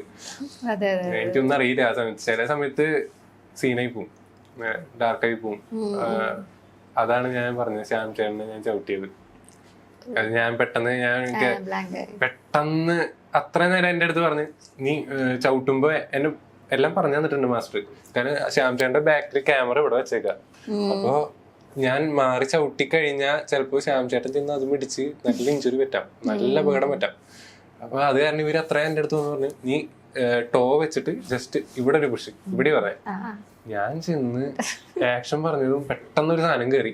എനിക്കൊന്നും അറിയില്ല ആ സമയത്ത്. ചില സമയത്ത് സീനായി പോവും, ഡാർക്കായി പോവും. അതാണ് ഞാൻ പറഞ്ഞത്, ശ്യാം ചേട്ടനെ ഞാൻ ചവിട്ടിയത്. അത് ഞാൻ പെട്ടെന്ന് അത്ര നേരം എന്റെ അടുത്ത് പറഞ്ഞ്, നീ ചവിട്ടുമ്പോ എന്നെ എല്ലാം പറഞ്ഞു തന്നിട്ടുണ്ട് മാസ്റ്റർ. കാരണം ശ്യാം ചേട്ടന്റെ ബാക്കിൽ ക്യാമറ ഇവിടെ വെച്ചേക്കാം. അപ്പൊ ഞാൻ മാറി ചവിട്ടി കഴിഞ്ഞാൽ ചിലപ്പോ ശ്യാം ചേട്ടൻ ചെന്ന് അതും ഇടിച്ച് നല്ല ഇഞ്ചുറി പറ്റാം, നല്ല അപകടം പറ്റാം. അപ്പൊ അത് കാരണം ഇവര് അത്ര എന്റെ അടുത്ത് പറഞ്ഞു, നീ ടോ വെച്ചിട്ട് ജസ്റ്റ് ഇവിടെ ഒരു പുഷ് ഇവിടെ പറയാം. ഞാൻ ചെന്ന് ആക്ഷൻ പറഞ്ഞതും പെട്ടെന്നൊരു സാധനം കയറി.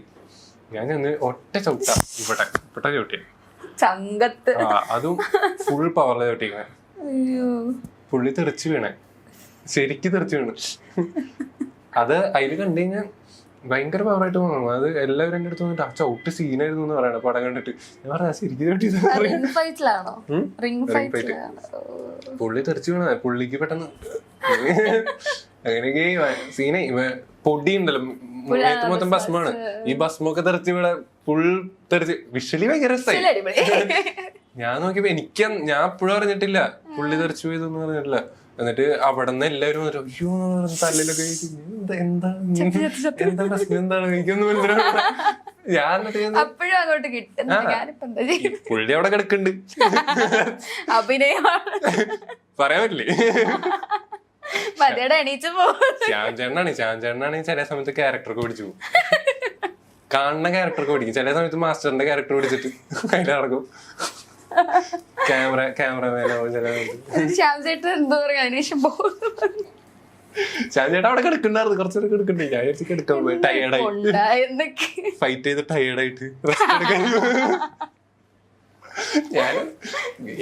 ഞാൻ ചെന്ന് ഒറ്റ ചവിട്ട ഇവിടെ ചവിട്ടിയ ചങ്കത്ത്, അതും ഫുൾ പവറിൽ ചവിട്ടിക്കണേ. പുള്ളി തെറിച്ച് വീണേ, ശരിക്ക് തെറിച്ച് വീണ്. അത് അതിൽ കണ്ടു കഴിഞ്ഞാൽ ഭയങ്കര പവറായിട്ട് തോന്നുന്നു. അത് എല്ലാവരും എന്റെ അടുത്ത് വന്നിട്ട് ആ ചവിട്ട് സീനായിരുന്നു എന്ന് പറയണ പടം കണ്ടിട്ട്. ഞാൻ പറഞ്ഞ ശരിക്കും പുള്ളി തെറിച്ച് വീണ, പുള്ളിക്ക് പെട്ടെന്ന് അങ്ങനെയൊക്കെ സീനായി. പൊടി ഉണ്ടല്ലോ മൊത്തം ഭസ്മാണ്, ഈ ഭസ്മൊക്കെ തെറിച്ച് വീണ ഫുൾ തെറിച്ച് വിഷ്വലി ഭയങ്കര രസമായി. ഞാൻ നോക്കിയപ്പോ ഞാൻ എപ്പോഴും അറിഞ്ഞിട്ടില്ല പുള്ളി തെറിച്ചു പോയതൊന്നും പറഞ്ഞിട്ടില്ല. എന്നിട്ട് അവിടെ നിന്ന് എല്ലാവരും അയ്യോ തല്ലിലൊക്കെ എന്താ പ്രശ്നം എന്താണ് എനിക്കൊന്നും മനസ്സിലാവില്ല. ഞാൻ പുള്ളി അവിടെ കിടക്കുന്നുണ്ട്, പറയാൻ പറ്റില്ലേ. ശ്യാംചേട്ടനാണ് ചില സമയത്ത് ക്യാരക്ടറൊക്കെ പിടിച്ചു പോകും, കാണുന്ന ക്യാരക്ടറൊക്കെ പിടിക്കും. ചില സമയത്ത് മാസ്റ്ററിന്റെ ക്യാരക്ടർ പിടിച്ചിട്ട് അതിൽ നടക്കും. ക്യാമറമാനാവും ചില ശ്യാംചേട്ടൻ അവിടെ കിടക്കുന്നുണ്ടായിരുന്നു, കുറച്ചൊക്കെ കിടക്കണ്ടേ. ഞാൻ വിചാരിച്ചു കിടക്കാൻ പോയി ടയേർഡായി, ഫൈറ്റ് ചെയ്ത് ടയേർഡായിട്ട് ഞാൻ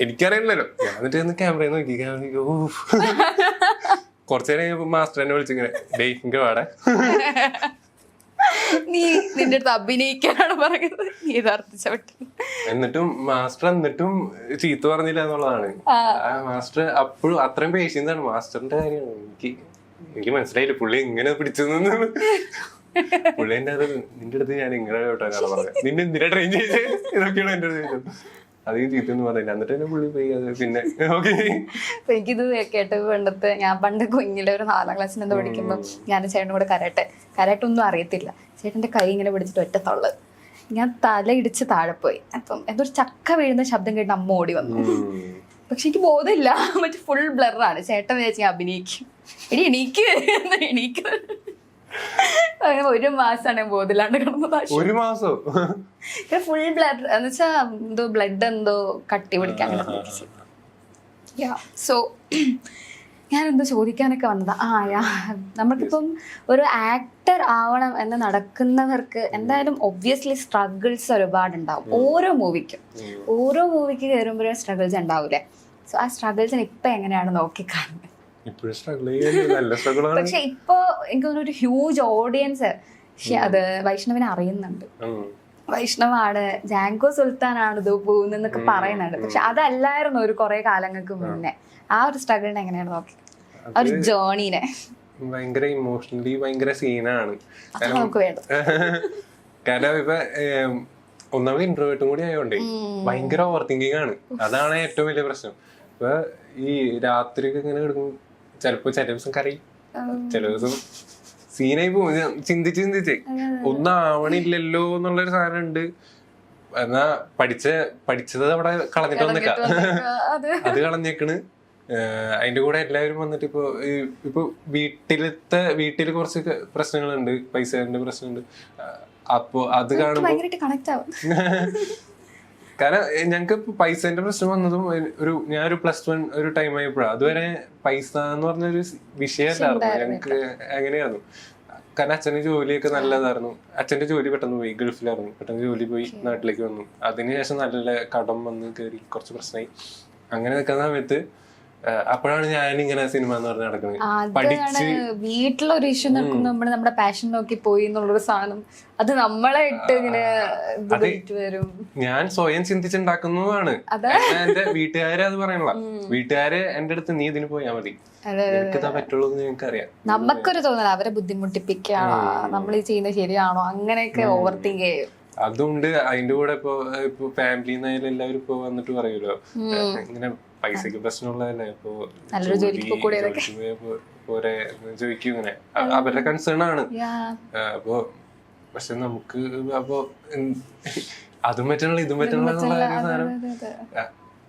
എനിക്കറിയില്ലല്ലോ. ഞാൻ എന്നിട്ട് ക്യാമറയിൽ നോക്കി, ക്യാമറ കുറച്ചു നേരം കഴിഞ്ഞപ്പോ മാസ്റ്റർ എന്നെ വിളിച്ചിങ്ങനെ ഡേയ് എനിക്ക് പാടെ നീ നിന്റെ അടുത്ത് അഭിനയിക്കാനാണ് പറയുന്നത്, നീ യഥാർത്ഥ. എന്നിട്ടും മാസ്റ്റർ ചീത്ത പറഞ്ഞില്ല എന്നുള്ളതാണ്. മാസ്റ്റർ അപ്പോഴും അത്രയും പേഷ്യൻസ് ആണ്. മാസ്റ്ററിന്റെ കാര്യമാണ് എനിക്ക് മനസ്സിലായില്ല പുള്ളി ഇങ്ങനെ പിടിച്ചു. പുള്ളി എന്റെ അത് നിന്റെ അടുത്ത് ഞാൻ ഇങ്ങനെ കേട്ടാണ് പറഞ്ഞത്, നിന്നെ എന്തിനാ ട്രെയിൻ ചെയ്തേ ഇതൊക്കെയാണ് എന്റെ അടുത്ത് ചോദിച്ചത്. അധികം ചീത്തൊന്നും പറഞ്ഞില്ല. എന്നിട്ട് തന്നെ പുള്ളി പോയി. അത് പിന്നെ എനിക്കിത് കേട്ടത് പണ്ടത്തെ ഞാൻ പണ്ട് കുഞ്ഞിലെ ഒരു 4ാം ക്ലാസ്സിൽ എന്തോ പഠിക്കുമ്പോ ഞാൻ ചേട്ടനും കൂടെ കരാട്ടെ ഒന്നും അറിയത്തില്ല. ചേട്ടന്റെ കൈ ഇങ്ങനെ പിടിച്ചിട്ട് ഒറ്റ തള്ളു, ഞാൻ തലയിടിച്ച് താഴെ പോയി. അപ്പം എന്തോ ഒരു ചക്ക വീഴുന്ന ശബ്ദം കേട്ട് അമ്മ ഓടി വന്നു. പക്ഷെ എനിക്ക് ബോധമില്ല, മറ്റേ ഫുൾ ബ്ലറാണ്. ചേട്ടൻ വിചാരിച്ചു ഞാൻ അഭിനയിക്കും, എണീക്ക്. അങ്ങനെ 1 മാസമാണ് ബോധമില്ലാണ്ട് കിടന്നത്. 1 മാസം ഫുൾ ബ്ലഡ് എന്ന് വെച്ചാ എന്തോ ബ്ലഡ് എന്തോ കട്ടി പിടിക്കാൻ. സോ ഞാൻ എന്തോ ചോദിക്കാനൊക്കെ വന്നതാ. നമുക്കിപ്പം ഒരു ആക്ടർ ആവണം എന്ന് നടക്കുന്നവർക്ക് എന്തായാലും ഒബ്വിയസ്ലി സ്ട്രഗിൾസ് ഒരുപാടുണ്ടാവും. ഓരോ മൂവിക്ക് കയറുമ്പോഴും സ്ട്രഗിൾസ് ഉണ്ടാവൂലേ. സോ ആ സ്ട്രഗിൾസിന് ഇപ്പൊ എങ്ങനെയാണ് നോക്കിക്കാണുന്നത്? പക്ഷെ ഇപ്പൊ എനിക്ക് തോന്നുന്നു ഒരു ഹ്യൂജ് ഓഡിയൻസ് അത് വൈഷ്ണവിനെ അറിയുന്നുണ്ട്. വൈഷ്ണവാണ്, ജാങ്കോ സുൽത്താനാണ് ഇത് പോകുന്നൊക്കെ പറയുന്നുണ്ട്. പക്ഷെ അതല്ലായിരുന്നു ഒരു കുറെ കാലങ്ങൾക്ക് മുന്നേ. ആ ഒരു സ്ട്രഗിളിനെ എങ്ങനെയാണ് നോക്കി, ആ ഒരു ജേർണിനെ? ഭയങ്കര ഇമോഷണലി ഭയങ്കര സീനാണ്. നമുക്ക് വേണ്ടത് കാരണം ഇപ്പൊ ഒന്നാമത് ഇൻട്രോവേർട്ടും കൂടി ആയതുകൊണ്ടേ ഭയങ്കര ഓവർ തിങ്കിങ് ആണ്. അതാണ് ഏറ്റവും വലിയ പ്രശ്നം. ഇപ്പൊ ഈ രാത്രിയൊക്കെ ഇങ്ങനെ കിടക്കും, ചിലപ്പോ ചില ദിവസം കരയും, ചില ദിവസം സീനായി പോകും. ചിന്തിച്ച് ഒന്നും ആവണില്ലല്ലോ എന്നുള്ളൊരു സാധനം ഉണ്ട്. എന്നാ പഠിച്ചത് അവിടെ കളഞ്ഞിട്ട് വന്നേക്ക, അത് കളഞ്ഞേക്കണ്. അതിന്റെ കൂടെ എല്ലാവരും വന്നിട്ട് ഇപ്പൊ വീട്ടില് കുറച്ച് പ്രശ്നങ്ങളുണ്ട്, പൈസന്റെ പ്രശ്നമുണ്ട്. അപ്പൊ അത് കാണുമ്പോ കാരണം ഞങ്ങക്ക് പൈസന്റെ പ്രശ്നം വന്നതും ഞാനൊരു +1 ഒരു ടൈം ആയപ്പോഴാണ്. അതുവരെ പൈസ എന്ന് പറഞ്ഞൊരു വിഷയമല്ലായിരുന്നു ഞങ്ങക്ക്. അങ്ങനെയായിരുന്നു. കാരണം അച്ഛന്റെ ജോലിയൊക്കെ നല്ലതായിരുന്നു. അച്ഛന്റെ ജോലി പെട്ടെന്ന് പോയി, ഗൾഫിലായിരുന്നു. പെട്ടെന്ന് ജോലി പോയി നാട്ടിലേക്ക് വന്നു. അതിനുശേഷം നല്ല കടം വന്ന് കയറി കുറച്ച് പ്രശ്നമായി. അങ്ങനെ നിൽക്കുന്ന സമയത്ത് അപ്പോഴാണ് ഞാനിങ്ങനെ സിനിമ എന്ന് പറഞ്ഞ് നടക്കുന്നത്. പഠിച്ച് വീട്ടിലൊരു ഇഷ്യൂ നിൽക്കും, നമ്മുടെ പാഷൻ നോക്കി പോയി എന്നുള്ളൊരു സാധനം അത് നമ്മളെ ഇട്ട് ഇങ്ങനെ വരും. ഞാൻ സ്വയം ചിന്തിച്ചുണ്ടാക്കുന്നതാണ്. എന്റെ വീട്ടുകാരെ അത് പറയണല്ല. വീട്ടുകാരെ എന്റെ അടുത്ത് നീ ഇതിന് പോയാ മതി, എനിക്കിതാ പറ്റുള്ളൂ എന്ന് ഞങ്ങൾക്കറിയാം. നമുക്കൊരു തോന്നല അവരെ ബുദ്ധിമുട്ടിപ്പിക്കുകയാണോ, നമ്മൾ ഈ ചെയ്യുന്നത് ശരിയാണോ, അങ്ങനെയൊക്കെ ഓവർ തിങ്ക് ചെയ്യും. അതുണ്ട്. അതിന്റെ കൂടെ ഇപ്പൊ ഫാമിലിന്നായാലും എല്ലാവരും ഇപ്പൊ വന്നിട്ട് പറയുമല്ലോ ഇങ്ങനെ പൈസക്ക് പ്രശ്നമുള്ളതല്ലേ, ഇപ്പൊ പോരെ ചോദിക്കും ഇങ്ങനെ. അവരുടെ കൺസേൺ ആണ്. അപ്പൊ പക്ഷെ നമുക്ക് അപ്പൊ അതും പറ്റണല്ലോ ഇതും പറ്റണല്ലോ എന്നുള്ള സാധനം.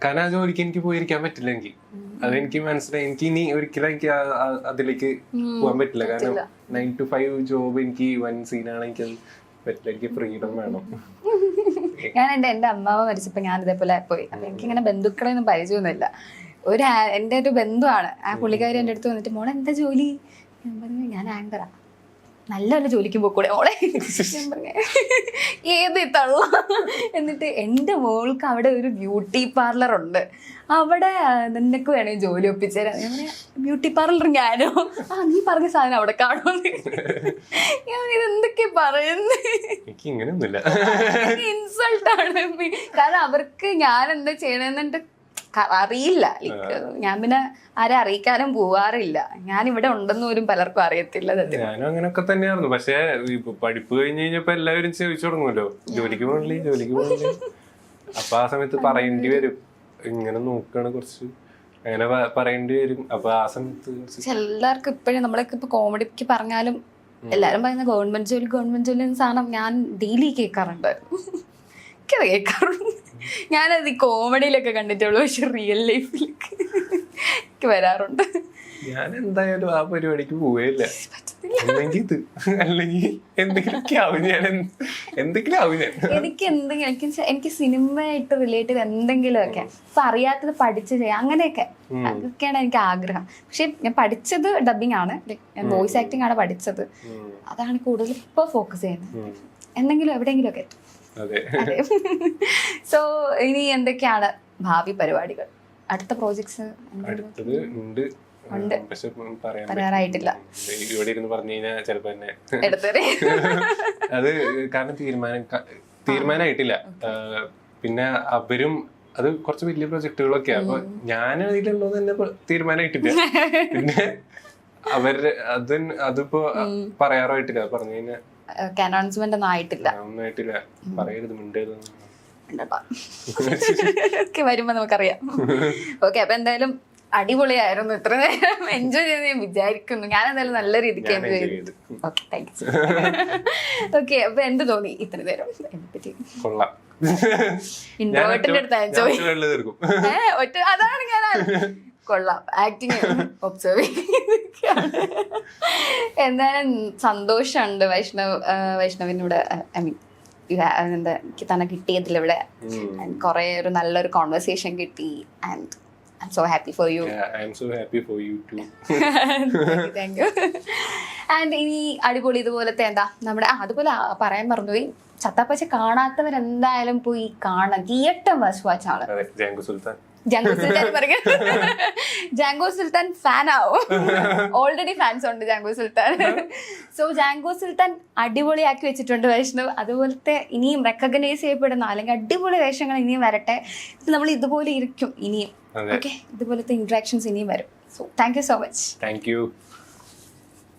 കാരണം ആ ജോലിക്ക് എനിക്ക് പോയിരിക്കാൻ പറ്റില്ല. അതെനിക്ക് മനസ്സിലായി. എനിക്ക് ഇനി ഒരിക്കലും എനിക്ക് അതിലേക്ക് പോകാൻ പറ്റില്ല. കാരണം 9 to 5 ജോബ് എനിക്ക് 1 സീനാണ്. എനിക്കത് പറ്റില്ല. എനിക്ക് ഫ്രീഡം വേണം. ഞാൻ എൻ്റെ അമ്മാവ മരിച്ചപ്പോൾ ഞാൻ ഇതേപോലെ പോയി. അപ്പം എനിക്കിങ്ങനെ ബന്ധുക്കളെയൊന്നും പരിചയമൊന്നുമില്ല. എൻ്റെ ഒരു ബന്ധുവാണ് ആ പുള്ളിക്കാരി. എൻ്റെ അടുത്ത് വന്നിട്ട് മോളെ എന്താ ജോലി? ഞാൻ പറഞ്ഞു ഞാൻ ആങ്കറാ. നല്ല ജോലിക്ക് പോയിക്കൂടെ മോളെ? ഞാൻ പറഞ്ഞു ഏത് തള്ള. എന്നിട്ട് എൻ്റെ മോൾക്ക് അവിടെ ഒരു ബ്യൂട്ടി പാർലർ ഉണ്ട്, അവിടെ നിനക്ക് വേണമെങ്കിൽ ജോലി ഒപ്പിച്ചേരാ. ഞാൻ പറയാ ബ്യൂട്ടി പാർലർ ഞാനോ? നീ പറഞ്ഞ സാധനം അവിടെ കാണുമെന്ന്. ഞാൻ ഇതെന്തൊക്കെ പറയുന്നത്? ഇൻസൾട്ടാണ്. കാരണം അവർക്ക് ഞാൻ എന്താ ചെയ്യണമെന്നുണ്ട് അറിയില്ല. ഞാൻ പിന്നെ ആരെ അറിയിക്കാനും പോവാറില്ല. ഞാൻ ഇവിടെ ഉണ്ടെന്ന് പോലും പലർക്കും അറിയത്തില്ല. ഞാനും അങ്ങനെയൊക്കെ തന്നെയായിരുന്നു. പക്ഷെ പഠിപ്പ് കഴിഞ്ഞ് കഴിഞ്ഞപ്പോ എല്ലാവരും ചോദിച്ചു തുടങ്ങുമല്ലോ, ജോലിക്ക് പോകണില്ലേ. അപ്പൊ ആ സമയത്ത് പറയേണ്ടി വരും, ഇങ്ങനെ നോക്കാണ് കുറച്ച്, അങ്ങനെ പറയേണ്ടി വരും. അപ്പൊ ആ സമയത്ത് എല്ലാവർക്കും ഇപ്പോഴും നമ്മളൊക്കെ ഇപ്പൊ കോമഡിക്ക് പറഞ്ഞാലും എല്ലാരും പറയുന്ന ഗവൺമെന്റ് ജോലി എന്ന സാധനം ഞാൻ ഡെയിലി കേൾക്കാറുണ്ടായിരുന്നു. കേൾക്കാറുണ്ട്. ഞാനത് ഈ കോമഡിയിലൊക്കെ കണ്ടിട്ടുള്ളൂ, പക്ഷെ റിയൽ ലൈഫിലേക്ക് വരാറുണ്ട്. ഞാൻ എന്തായാലും ആ പരിപാടിക്ക് പോവേയില്ല. അല്ലെങ്കിൽ ഇത് അല്ലെങ്കിൽ എന്തെങ്കിലുമൊക്കെ ആവും. എനിക്ക് സിനിമയായിട്ട് റിലേറ്റ് ചെയ്ത് എന്തെങ്കിലുമൊക്കെ ഇപ്പൊ അറിയാത്തത് പഠിച്ച് ചെയ്യാം, അങ്ങനെയൊക്കെ. അതൊക്കെയാണ് എനിക്ക് ആഗ്രഹം. പക്ഷെ ഞാൻ പഠിച്ചത് ഡബിങ് ആണ്, ഞാൻ വോയിസ് ആക്ടിങ് ആണ് പഠിച്ചത്. അതാണ് കൂടുതൽ ഇപ്പൊ ഫോക്കസ് ചെയ്യുന്നത്. എന്തെങ്കിലും എവിടെയെങ്കിലും ഒക്കെ. സോ ഇനി എന്തൊക്കെയാണ് ഭാവി പരിപാടികൾ? അടുത്ത പ്രോജക്ട്സ് പറയാറായിട്ടില്ല. ഇവിടെ ഇരുന്ന് പറഞ്ഞു കഴിഞ്ഞാൽ ചിലപ്പോ തന്നെ അത് കാരണം തീരുമാനമായിട്ടില്ല. പിന്നെ അവരും അത് കുറച്ച് വലിയ പ്രൊജക്ടുകളൊക്കെയാ. അപ്പൊ ഞാൻ അതിലുള്ളത് തന്നെ തീരുമാനമായിട്ടില്ല. പിന്നെ അവര് അതിപ്പോ പറയാറായിട്ടില്ല. പറഞ്ഞു കഴിഞ്ഞാൽ അനൗൺസ്മെന്റ് ഒന്നും ആയിട്ടില്ല. പറയരുത്, മിണ്ടരുത്. വരുമ്പോ നമുക്കറിയാം. ഓക്കെ, അപ്പൊ എന്തായാലും അടിപൊളിയായിരുന്നു. ഇത്ര നേരം എൻജോയ് ചെയ്ത് ഞാൻ വിചാരിക്കുന്നു. ഞാൻ എന്തായാലും നല്ല രീതിക്ക് എൻജോയ് ചെയ്തു. Okay, thanks. ഓക്കെ, അപ്പൊ എന്ത് തോന്നി ഇത്ര നേരം? ഇൻട്രോവേർട്ടിന്റെ അടുത്ത് എൻജോയ് അതാണ് ഞാൻ കൊള്ളാം. ആക്ടിങ് ഒബ്സർവ് ചെയ്തൊക്കെയാണ്. എന്തായാലും സന്തോഷമുണ്ട് വൈഷ്ണവിനൂടെ. ഐ മീൻ എന്താ എനിക്ക് തന്നെ കിട്ടിയതിൽ ഇവിടെ കുറെ ഒരു നല്ലൊരു കോൺവെർസേഷൻ കിട്ടി. And I'm so happy for you. Yeah, I am so happy for you too. Thank you. And ഇനി അടിപൊളി ഇതുപോലത്തെ എന്താ നമ്മുടെ അതുപോലെ പറയാൻ മറന്നുപോയി, ചത്താപ്പച്ച കാണാത്തവരെന്തായാലും പോയി കാണാം. തിയേറ്റർ വാച്ചാണ് ജാങ്കോ സുൽത്താൻ ഫാൻ ആവും. ഓൾറെഡി ഫാൻസ് ഉണ്ട് ജാങ്കോ സുൽത്താൻ. സോ ജാങ്കോ സുൽത്താൻ അടിപൊളിയാക്കി വെച്ചിട്ടുണ്ട് വൈഷ്ണവ്. അതുപോലത്തെ ഇനിയും റെക്കഗ്നൈസ് ചെയ്യപ്പെടുന്ന അല്ലെങ്കിൽ അടിപൊളി വേഷങ്ങൾ ഇനിയും വരട്ടെ. നമ്മൾ ഇതുപോലെ ഇരിക്കും ഇനിയും. ഓക്കെ, ഇതുപോലത്തെ ഇന്ററാക്ഷൻസ് ഇനിയും വരും. So thank you so much. Thank you.